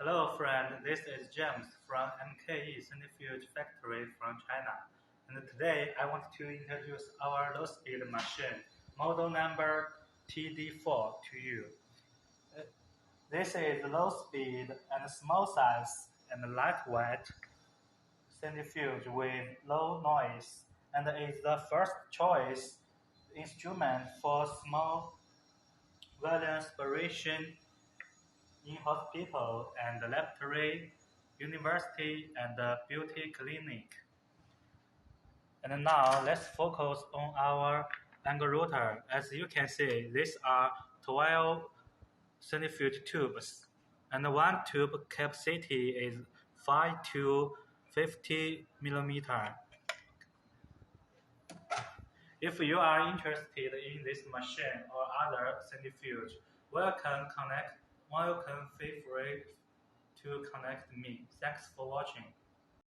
Hello friend, this is James from MKE Centrifuge factory from China. And today I want to introduce our low-speed machine, model number TD4 to you. This is low-speed and small size and lightweight centrifuge with low noise and is the first choice instrument for small volume separation in hospital and laboratory, university, and beauty clinic. And now let's focus on our angle rotor. As you can see, these are 12 centrifuge tubes, and one tube capacity is 5 to 50 millimeter. If you are interested in this machine or other centrifuge, welcome feel free to connect me. Thanks for watching.